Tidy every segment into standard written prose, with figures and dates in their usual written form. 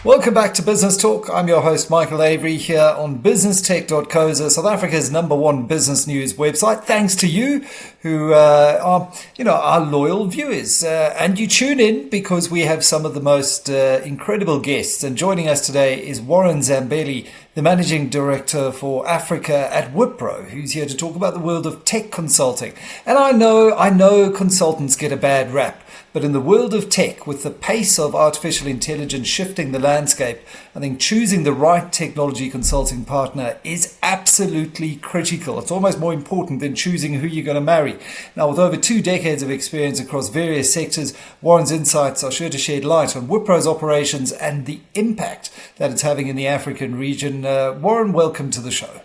Welcome back to Business Talk. I'm your host, Michael Avery, here on businesstech.co.za, South Africa's #1 business news website. Thanks to you who are our loyal viewers. And you tune in because we have some of the most incredible guests. And joining us today is Warren Zambelli, the Managing Director for Africa at Wipro, who's here to talk about the world of tech consulting. And I know consultants get a bad rap, but in the world of tech, with the pace of artificial intelligence shifting the landscape, I think choosing the right technology consulting partner is absolutely critical. It's almost more important than choosing who you're going to marry. Now, with over 2 decades of experience across various sectors, Warren's insights are sure to shed light on Wipro's operations and the impact that it's having in the African region. Warren, welcome to the show.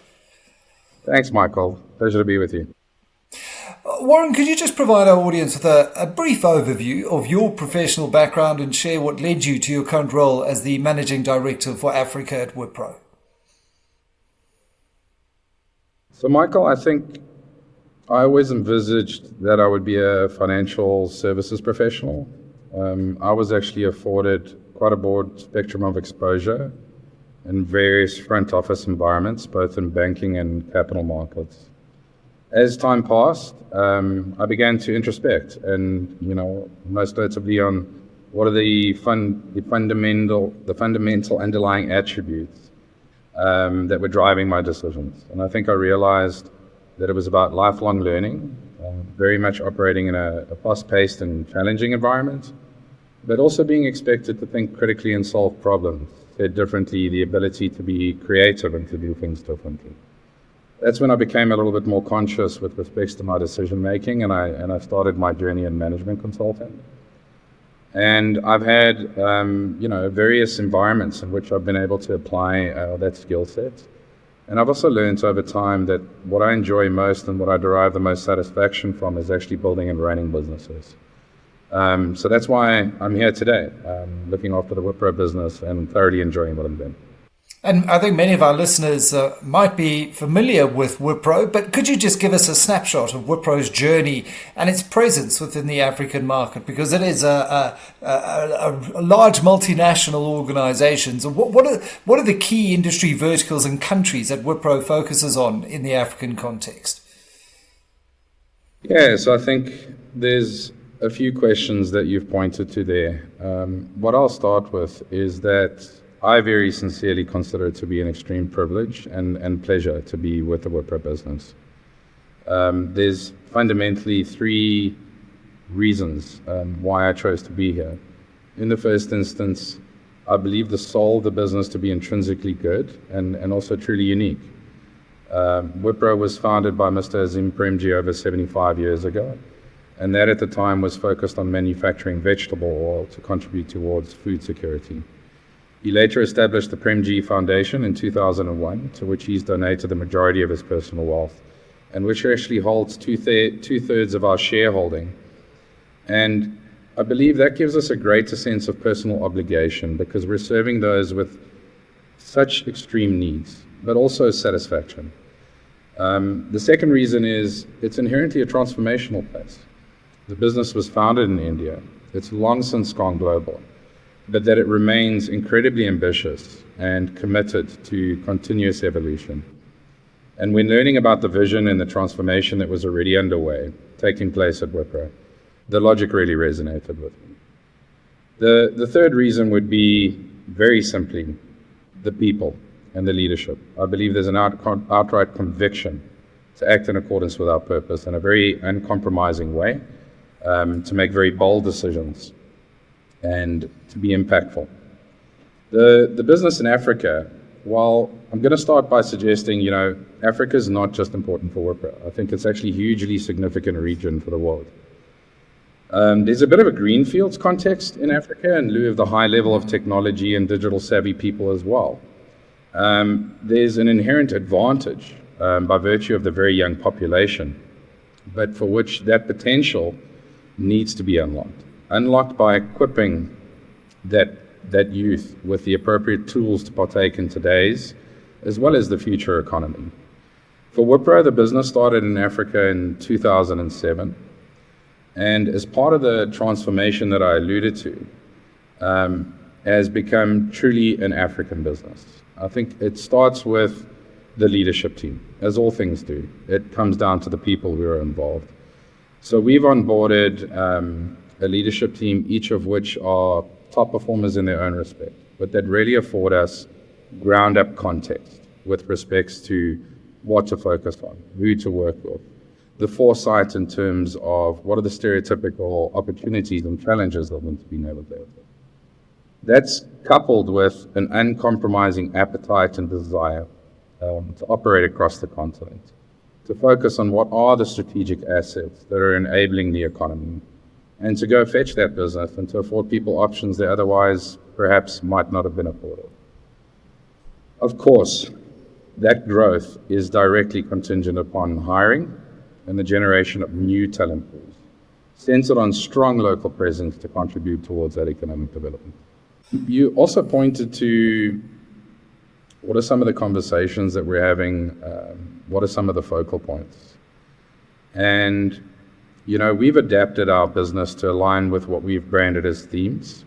Thanks, Michael. Pleasure to be with you. Warren, could you just provide our audience with a brief overview of your professional background and share what led you to your current role as the Managing Director for Africa at Wipro? So, Michael, I think I always envisaged that I would be a financial services professional. I was actually afforded quite a broad spectrum of exposure in various front office environments, both in banking and capital markets. As time passed, I began to introspect and, most notably on what are the fundamental underlying attributes that were driving my decisions. And I think I realized that it was about lifelong learning, very much operating in a fast-paced and challenging environment, but also being expected to think critically and solve problems. Said differently, the ability to be creative and to do things differently. That's when I became a little bit more conscious with respect to my decision making, and I started my journey in management consulting. And I've had various environments in which I've been able to apply that skill set. And I've also learned over time that what I enjoy most and what I derive the most satisfaction from is actually building and running businesses. So that's why I'm here today, looking after the Wipro business and thoroughly enjoying what I'm doing. And I think many of our listeners might be familiar with Wipro, but could you just give us a snapshot of Wipro's journey and its presence within the African market? Because it is a large multinational organization. So what are the key industry verticals and countries that Wipro focuses on in the African context? Yeah, so I think there's a few questions that you've pointed to there. What I'll start with is that I very sincerely consider it to be an extreme privilege and pleasure to be with the Wipro business. There's fundamentally 3 reasons why I chose to be here. In the first instance, I believe the soul of the business to be intrinsically good and also truly unique. Wipro was founded by Mr. Azim Premji over 75 years ago, and that at the time was focused on manufacturing vegetable oil to contribute towards food security. He later established the Premji Foundation in 2001, to which he's donated the majority of his personal wealth, and which actually holds two-thirds of our shareholding. And I believe that gives us a greater sense of personal obligation because we're serving those with such extreme needs, but also satisfaction. The second reason is it's inherently a transformational place. The business was founded in India. It's long since gone global, but that it remains incredibly ambitious and committed to continuous evolution. And when learning about the vision and the transformation that was already underway, taking place at Wipro, the logic really resonated with me. The third reason would be, very simply, the people and the leadership. I believe there's an outright conviction to act in accordance with our purpose in a very uncompromising way, to make very bold decisions, and to be impactful. The business in Africa, while I'm going to start by suggesting, Africa is not just important for Wipro. I think it's actually a hugely significant region for the world. There's a bit of a greenfields context in Africa in lieu of the high level of technology and digital savvy people as well. There's an inherent advantage by virtue of the very young population, but for which that potential needs to be unlocked by equipping that youth with the appropriate tools to partake in today's as well as the future economy. For Wipro, the business started in Africa in 2007, and as part of the transformation that I alluded to, has become truly an African business. I think it starts with the leadership team, as all things do. It comes down to the people who are involved. So we've onboarded a leadership team, each of which are top performers in their own respect, but that really afford us ground-up context with respects to what to focus on, who to work with, the foresight in terms of what are the stereotypical opportunities and challenges that need to be navigated. That's coupled with an uncompromising appetite and desire to operate across the continent, to focus on what are the strategic assets that are enabling the economy, and to go fetch that business and to afford people options they otherwise perhaps might not have been afforded. Of course, that growth is directly contingent upon hiring and the generation of new talent pools, centered on strong local presence to contribute towards that economic development. You also pointed to what are some of the conversations that we're having, what are some of the focal points? And, we've adapted our business to align with what we've branded as themes.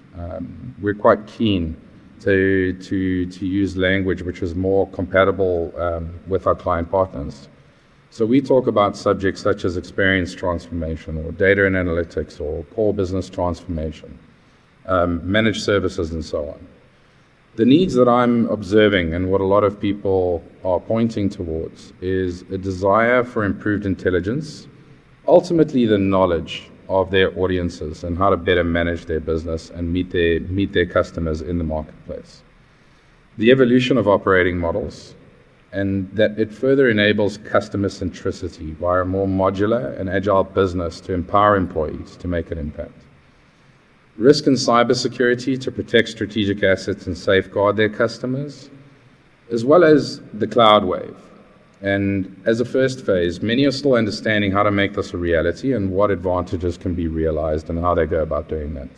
We're quite keen to use language which is more compatible with our client partners. So we talk about subjects such as experience transformation or data and analytics or core business transformation, managed services and so on. The needs that I'm observing and what a lot of people are pointing towards is a desire for improved intelligence, ultimately the knowledge of their audiences and how to better manage their business and meet their customers in the marketplace. The evolution of operating models, and that it further enables customer centricity via a more modular and agile business to empower employees to make an impact. Risk and cybersecurity to protect strategic assets and safeguard their customers, as well as the cloud wave. And as a first phase, many are still understanding how to make this a reality and what advantages can be realized and how they go about doing that.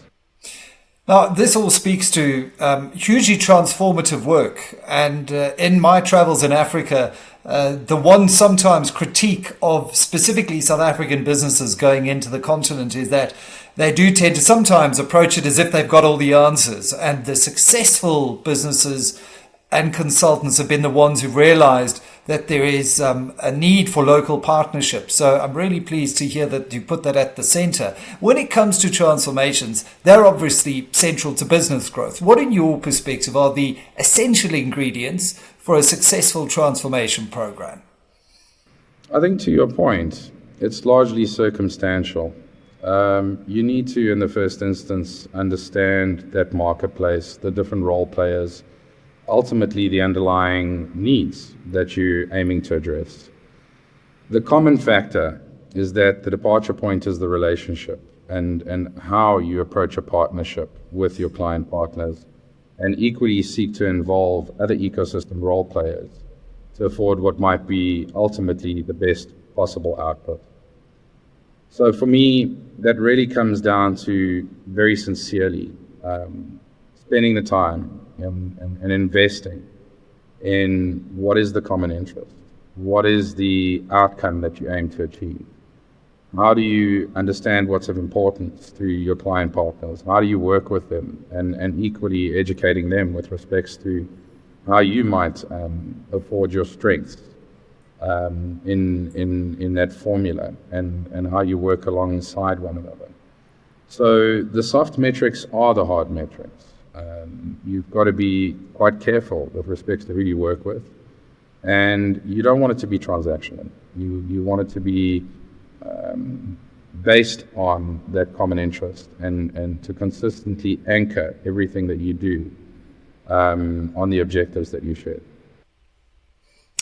Now, this all speaks to hugely transformative work. And in my travels in Africa, the one sometimes critique of specifically South African businesses going into the continent is that they do tend to sometimes approach it as if they've got all the answers. And the successful businesses and consultants have been the ones who've realized that there is a need for local partnerships. So I'm really pleased to hear that you put that at the center. When it comes to transformations, they're obviously central to business growth. What, in your perspective, are the essential ingredients for a successful transformation program? I think to your point, it's largely circumstantial. You need to, in the first instance, understand that marketplace, the different role players, ultimately the underlying needs that you're aiming to address. The common factor is that the departure point is the relationship and how you approach a partnership with your client partners, and equally seek to involve other ecosystem role players to afford what might be ultimately the best possible output. So for me, that really comes down to very sincerely spending the time and investing in what is the common interest, what is the outcome that you aim to achieve. How do you understand what's of importance to your client partners? How do you work with them and equally educating them with respects to how you might afford your strengths in that formula and how you work alongside one another. So the soft metrics are the hard metrics. You've got to be quite careful with respect to who you work with, and you don't want it to be transactional. You want it to be based on that common interest and to consistently anchor everything that you do on the objectives that you share.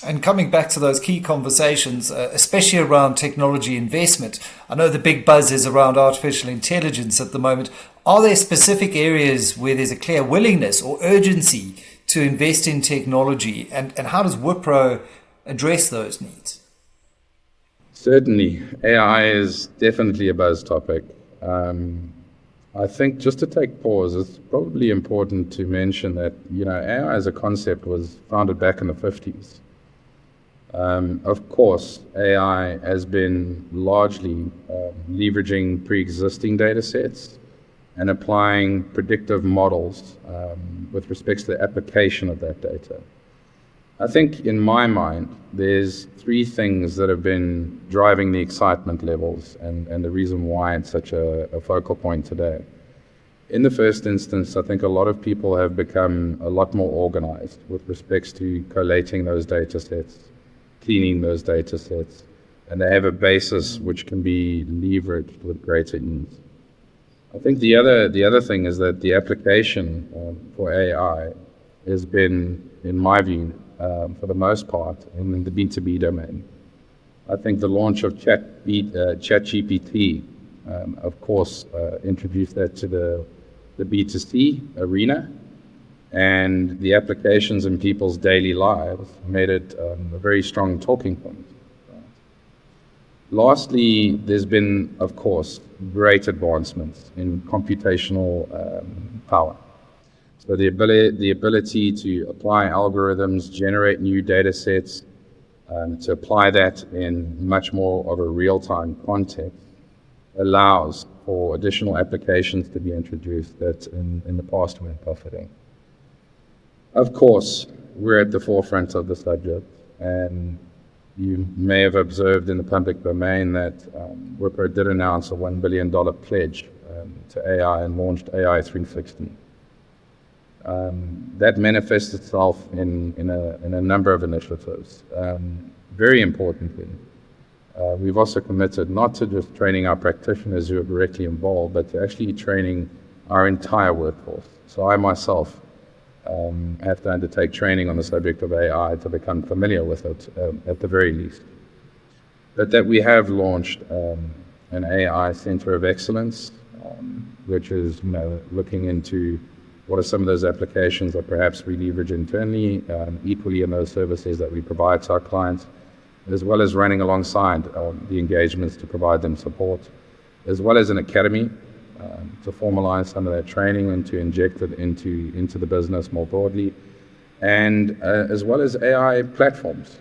And coming back to those key conversations, especially around technology investment, I know the big buzz is around artificial intelligence at the moment. Are there specific areas where there's a clear willingness or urgency to invest in technology? And how does Wipro address those needs? Certainly. AI is definitely a buzz topic. I think just to take pause, it's probably important to mention that, AI as a concept was founded back in the 50s. Of course, AI has been largely leveraging pre-existing data sets and applying predictive models with respect to the application of that data. I think in my mind, there's three things that have been driving the excitement levels and the reason why it's such a focal point today. In the first instance, I think a lot of people have become a lot more organized with respects to collating those data sets, cleaning those data sets, and they have a basis which can be leveraged with greater ease. I think the other thing is that the application for AI has been, in my view, for the most part, in the B2B domain. I think the launch of ChatGPT, of course, introduced that to the B2C arena, and the applications in people's daily lives made it a very strong talking point. Lastly, there's been, of course, great advancements in computational power. So the ability to apply algorithms, generate new data sets, to apply that in much more of a real-time context allows for additional applications to be introduced that in the past weren't profiting. Of course, we're at the forefront of the subject, and you may have observed in the public domain that Wipro did announce a $1 billion pledge to AI and launched AI 360. That manifests itself in a number of initiatives. Very importantly, we've also committed not to just training our practitioners who are directly involved, but to actually training our entire workforce. So I myself have to undertake training on the subject of AI to become familiar with it at the very least. But that we have launched an AI Center of Excellence, which is looking into what are some of those applications that perhaps we leverage internally, equally in those services that we provide to our clients, as well as running alongside the engagements to provide them support, as well as an academy to formalize some of that training and to inject it into the business more broadly, and as well as AI platforms,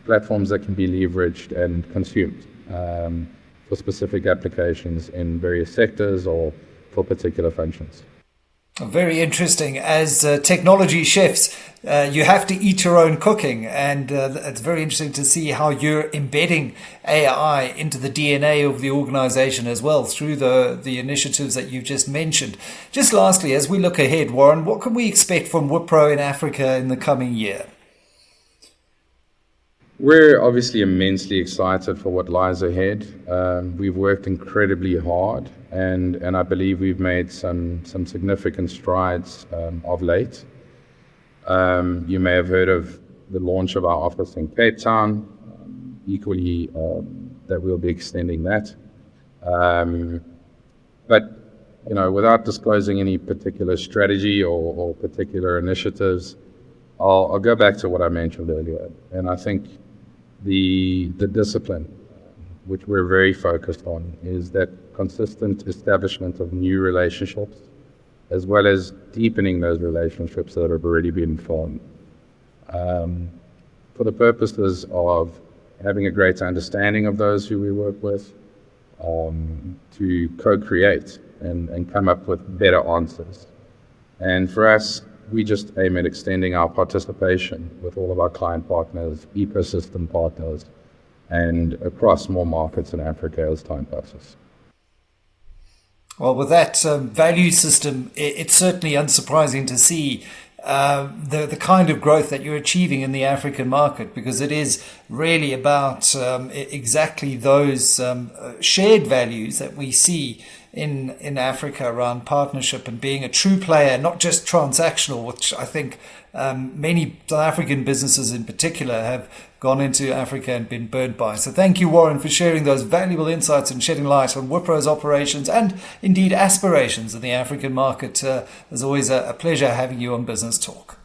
platforms that can be leveraged and consumed for specific applications in various sectors or for particular functions. Very interesting. As technology chefs, you have to eat your own cooking, and it's very interesting to see how you're embedding AI into the DNA of the organization as well through the initiatives that you've just mentioned. Just lastly, as we look ahead, Warren, what can we expect from Wipro in Africa in the coming year? We're obviously immensely excited for what lies ahead. We've worked incredibly hard, and I believe we've made some significant strides of late. You may have heard of the launch of our office in Cape Town, equally that we'll be extending that. But without disclosing any particular strategy or particular initiatives, I'll go back to what I mentioned earlier, and I think the discipline, which we're very focused on, is that consistent establishment of new relationships, as well as deepening those relationships that have already been formed, for the purposes of having a greater understanding of those who we work with, to co-create and come up with better answers. And for us, we just aim at extending our participation with all of our client partners, ecosystem partners, and across more markets in Africa as time passes. Well, with that value system, it's certainly unsurprising to see the kind of growth that you're achieving in the African market, because it is really about exactly those shared values that we see in Africa around partnership and being a true player, not just transactional, which I think many South African businesses in particular have gone into Africa and been burnt by. So thank you, Warren, for sharing those valuable insights and shedding light on Wipro's operations and indeed aspirations in the African market. It's always a pleasure having you on Business Talk.